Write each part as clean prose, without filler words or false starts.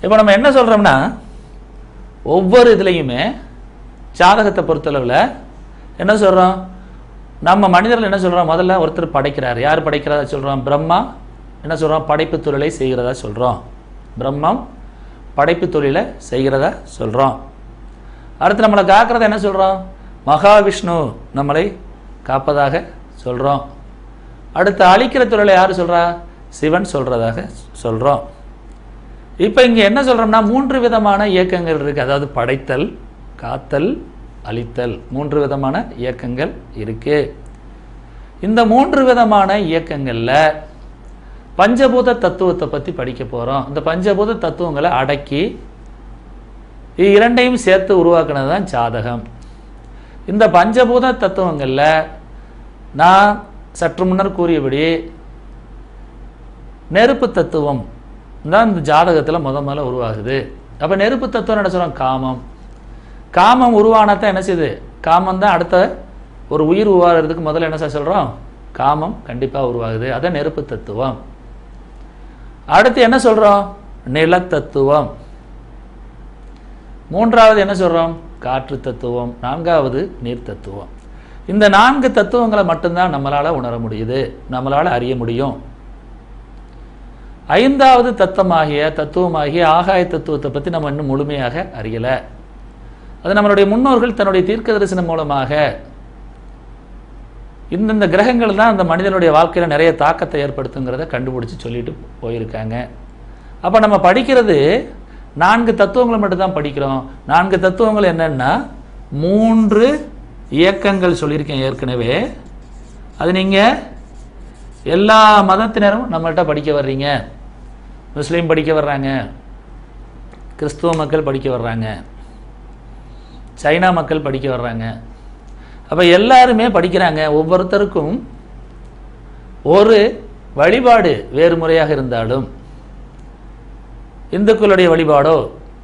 இப்போ நம்ம என்ன சொல்கிறோம்னா, ஒவ்வொரு இதுலேயுமே ஜாதகத்தை பொறுத்தளவில் என்ன சொல்கிறோம், நம்ம மனிதர்கள் என்ன சொல்கிறோம், முதல்ல ஒருத்தர் படைக்கிறார். யார் படைக்கிறதா சொல்கிறோம்? பிரம்மா என்ன சொல்கிறோம்? படைப்பு தொழிலை செய்கிறதா சொல்கிறோம். பிரம்மம் படைப்பு தொழிலை செய்கிறதா சொல்கிறோம். அடுத்து நம்மளை காக்கிறத என்ன சொல்கிறோம்? மகாவிஷ்ணு நம்மளை காப்பதாக சொல்கிறோம். அடுத்து அழிக்கிற தொழிலை யார் சொல்கிறா? சிவன் சொல்கிறதாக சொல்கிறோம். இப்போ இங்கே என்ன சொல்கிறோம்னா, 3 விதமான இயக்கங்கள் இருக்குது. அதாவது படைத்தல், காத்தல், அழித்தல், 3 விதமான இயக்கங்கள் இருக்குது. இந்த 3 விதமான இயக்கங்களில் பஞ்சபூத தத்துவத்தை பற்றி படிக்க போகிறோம். இந்த பஞ்சபூத தத்துவங்களை அடக்கி இரண்டையும் சேர்த்து உருவாக்குனது தான் ஜாதகம். இந்த பஞ்சபூத தத்துவங்களில் நான் சற்று முன்னர் கூறியபடி நெருப்பு தத்துவம் தான் இந்த ஜாதகத்தில் முதல்ல உருவாகுது. அப்போ நெருப்பு தத்துவம் என்ன சொல்கிறோம்? காமம். காமம் உருவானதான் என்ன செய்யுது? காமம் தான் அடுத்த ஒரு உயிர் உருவாகிறதுக்கு முதல்ல என்ன சொல்கிறோம்? காமம் கண்டிப்பாக உருவாகுது. அதான் நெருப்பு தத்துவம். அடுத்து என்ன சொல்கிறோம்? நிலத்தத்துவம். மூன்றாவது என்ன சொல்கிறோம்? காற்று தத்துவம். நான்காவது நீர் தத்துவம். இந்த 4 தத்துவங்களை மட்டும்தான் நம்மளால் உணர முடியுது, நம்மளால் அறிய முடியும். 5வது தத்துவமாகிய ஆகாய தத்துவத்தை பற்றி நம்ம இன்னும் முழுமையாக அறியலை. அது நம்மளுடைய முன்னோர்கள் தன்னுடைய தீர்க்க தரிசனம் மூலமாக இந்தந்த கிரகங்கள் தான் அந்த மனிதனுடைய வாழ்க்கையில் நிறைய தாக்கத்தை ஏற்படுத்துங்கிறத கண்டுபிடிச்சி சொல்லிட்டு போயிருக்காங்க. அப்போ நம்ம படிக்கிறது 4 தத்துவங்களை மட்டும்தான் படிக்கிறோம். 4 தத்துவங்கள் என்னன்னா 3 இயக்கங்கள் சொல்லியிருக்கேன் ஏற்கனவே. அது நீங்கள் எல்லா மதத்தினரும் நம்மள்கிட்ட படிக்க வர்றீங்க. முஸ்லீம் படிக்க வர்றாங்க, கிறிஸ்துவ மக்கள் படிக்க வர்றாங்க, சைனா மக்கள் படிக்க வர்றாங்க. அப்போ எல்லாருமே படிக்கிறாங்க. ஒவ்வொருத்தருக்கும் ஒரு வழிபாடு வேறு முறையாக இருந்தாலும், இந்துக்களுடைய வழிபாடோ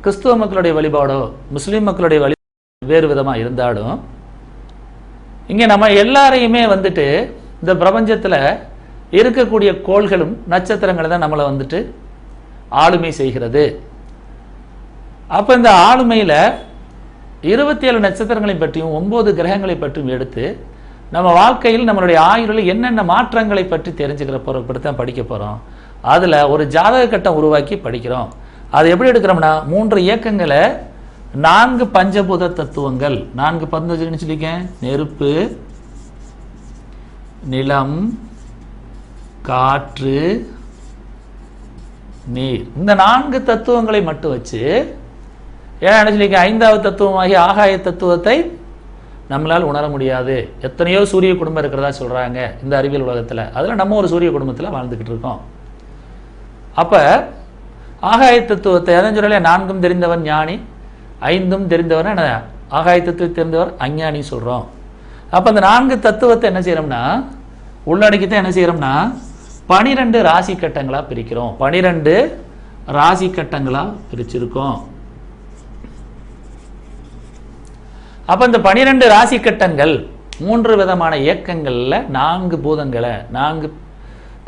கிறிஸ்துவ மக்களுடைய வழிபாடோ முஸ்லீம் மக்களுடைய வழிபாடோ வேறு விதமாக இருந்தாலும், இங்கே நம்ம எல்லாரையுமே வந்துட்டு இந்த பிரபஞ்சத்தில் இருக்கக்கூடிய கோள்களும் நட்சத்திரங்களை தான் நம்மளை வந்துட்டு ஆளுமை செய்கிறது. அப்போ இந்த ஆளுமையில் 27 நட்சத்திரங்களை பற்றியும் 9 கிரகங்களை பற்றியும் எடுத்து நம்ம வாழ்க்கையில் நம்மளுடைய ஆயுளில் என்னென்ன மாற்றங்களை பற்றி தெரிஞ்சுக்கிற பொறுப்படி தான் படிக்க போகிறோம். அதில் ஒரு ஜாதக கட்டம் உருவாக்கி படிக்கிறோம். அது எப்படி எடுக்கிறோம்னா 3 இயக்கங்களை 4 பஞ்சபூத தத்துவங்கள். 4 பஞ்சபூதம்னு சொல்லியிருக்கேன். நெருப்பு, நிலம், காற்று, நீர். இந்த 4 தத்துவங்களை மட்டும் வச்சு ஏன் சொல்லியிருக்கேன்? 5வது தத்துவமாகிய ஆகாய தத்துவத்தை நம்மளால் உணர முடியாது. எத்தனையோ சூரிய குடும்பம் இருக்கிறதா சொல்கிறாங்க இந்த அறிவியல் உலகத்தில். அதில் நம்ம ஒரு சூரிய குடும்பத்தில் வாழ்ந்துக்கிட்டு இருக்கோம். அப்போ ஆகாய தத்துவத்தை எதன் சொல்லலையே, 4ம் தெரிந்தவன் ஞானி, 5ம் தெரிந்தவன் என்ன, ஆகாய தத்துவத்தை தெரிந்தவர் அஞ்ஞானி சொல்கிறோம். அப்போ அந்த 4 தத்துவத்தை என்ன செய்கிறோம்னா உள்ளடக்கித்தான் என்ன செய்கிறோம்னா 12 ராசி கட்டங்களாக பிரிக்கிறோம். 12 ராசி கட்டங்களாக பிரிச்சிருக்கோம். அப்போ இந்த 12 ராசி கட்டங்கள் 3 விதமான இயக்கங்களில் 4 பூதங்களை 4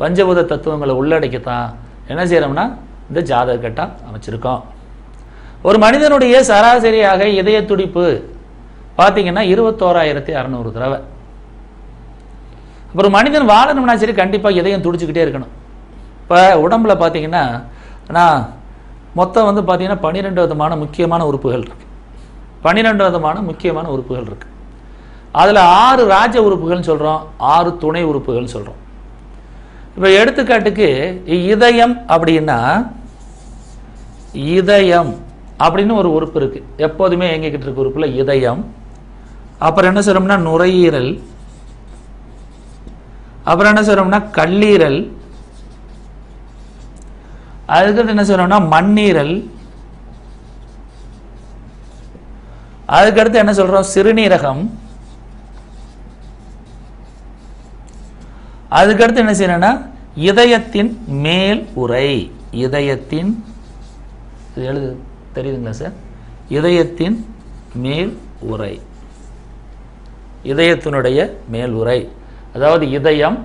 பஞ்சபூத தத்துவங்களை உள்ளடக்கித்தான் என்ன செய்கிறோம்னா இந்த ஜாதக கட்டம் அமைச்சிருக்கோம். ஒரு மனிதனுடைய சராசரியாக இதய துடிப்பு பார்த்தீங்கன்னா 21,600 தடவை. அப்புறம் மனிதன் வாழணும்னா சரி கண்டிப்பாக இதயம் துடிச்சுக்கிட்டே இருக்கணும். இப்போ உடம்புல பார்த்தீங்கன்னா நான் மொத்தம் வந்து பார்த்தீங்கன்னா 12 விதமான முக்கியமான உறுப்புகள் இருக்குது. 12 விதமான முக்கியமான உறுப்புகள் இருக்குது. அதில் 6 ராஜ உறுப்புகள்னு சொல்கிறோம், 6 துணை உறுப்புகள்னு சொல்கிறோம். இப்போ எடுத்துக்காட்டுக்கு இதயம் அப்படின்னா இதயம் அப்படின்னு ஒரு உறுப்பு இருக்குது. எப்போதுமே எங்ககிட்ட இருக்க உறுப்புல இதயம். அப்புறம் என்ன சொல்கிறோம்னா நுரையீரல். அப்புறம் என்ன சொல்கிறோம்னா கல்லீரல். அதுக்கடுத்து என்ன சொல்கிறோம்னா மண்ணீரல். அதுக்கடுத்து என்ன சொல்கிறோம் சிறுநீரகம். அதுக்கடுத்து என்ன செய்யணும்னா இதயத்தின் மேல் உறை. இதயத்தின் எழுது தெரியுதுங்களா சார்? இதயத்தின் மேல் உறை, இதயத்தினுடைய மேல் உறை. அதாவது இதயம்,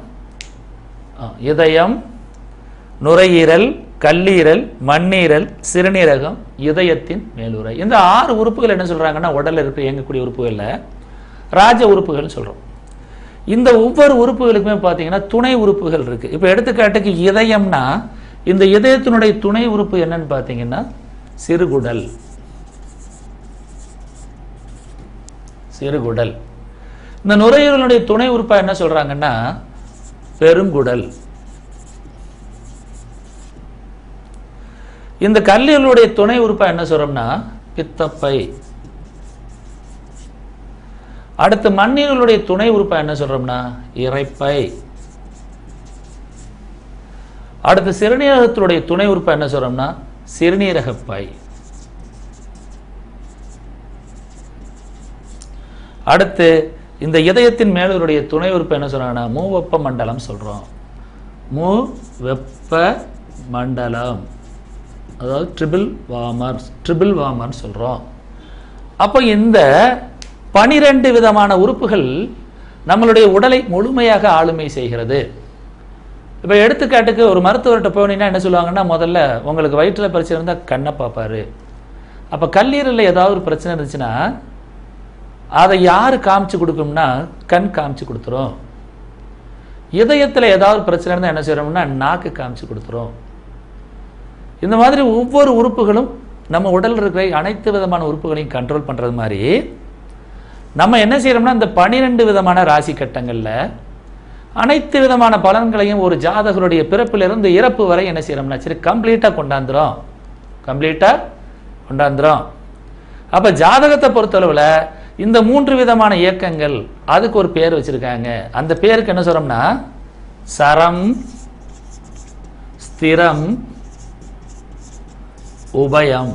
நுரையீரல், கல்லீரல், மண்ணீரல், சிறுநீரகம், இதயத்தின் மேலுறை. இந்த 6 உறுப்புகள் என்ன சொல்றாங்கன்னா உடல்ல இருக்க இயங்கக்கூடிய உறுப்புகள்ல ராஜ உறுப்புகள் சொல்றோம். இந்த ஒவ்வொரு உறுப்புகளுக்குமே பார்த்தீங்கன்னா துணை உறுப்புகள் இருக்கு. இப்போ எடுத்துக்காட்டுக்கு இதயம்னா இந்த இதயத்தினுடைய துணை உறுப்பு என்னன்னு பார்த்தீங்கன்னா சிறுகுடல். சிறுகுடல். இந்த நுரையீரலுடைய துணை உறுப்பா என்ன சொல்றாங்கன்னா பெருங்குடல். இந்த கல்லீரலுடைய துணை உறுப்பா என்ன சொல்றோம்னா பித்தப்பை. அடுத்து மண்ணீரலுடைய துணை உறுப்பா என்ன சொல்றோம்னா இரைப்பை. அடுத்து சிறுநீரகத்தினுடைய துணை உறுப்பா என்ன சொல்றோம்னா சிறுநீரகப்பை. அடுத்து இந்த இதயத்தின் மேலுடைய துணை உறுப்பு என்ன சொல்றாங்கன்னா மூவெப்ப மண்டலம் சொல்றோம். மூவெப்ப மண்டலம், அதாவது ட்ரிபிள் வார்மர் சொல்றோம். அப்போ இந்த 12 விதமான உறுப்புகள் நம்மளுடைய உடலை முழுமையாக ஆளுமை செய்கிறது. இப்போ எடுத்துக்காட்டுக்கு ஒரு மருத்துவர்கிட்ட போனீங்கன்னா என்ன சொல்லுவாங்கன்னா முதல்ல உங்களுக்கு வயிற்றில் பிரச்சனை இருந்தால் கண்ணை பார்ப்பாரு. அப்போ கல்லீரலில் ஏதாவது ஒரு பிரச்சனை இருந்துச்சுன்னா அதை யாரு காமிச்சு கொடுக்கும்னா கண் காமிச்சு கொடுத்துரும். இதயத்தில் ஏதாவது பிரச்சனை இருந்தால் என்ன செய்யறோம்னா நாக்கு காமிச்சு கொடுத்துரும். இந்த மாதிரி ஒவ்வொரு உறுப்புகளும் நம்ம உடல் இருக்கிற அனைத்து விதமான உறுப்புகளையும் கண்ட்ரோல் பண்றது மாதிரி நம்ம என்ன செய்யறோம்னா இந்த 12 விதமான ராசி கட்டங்கள்ல அனைத்து விதமான பலன்களையும் ஒரு ஜாதகருடைய பிறப்பிலிருந்து இறப்பு வரை என்ன செய்யறோம்னா சரி கம்ப்ளீட்டா கொண்டாந்துரும். அப்ப ஜாதகத்தை பொறுத்தளவுல இந்த 3 விதமான இயக்கங்கள் அதுக்கு ஒரு பேர் வச்சிருக்காங்க. அந்த பேருக்கு என்ன சொல்றோம்னா சரம், ஸ்திரம், உபயம்.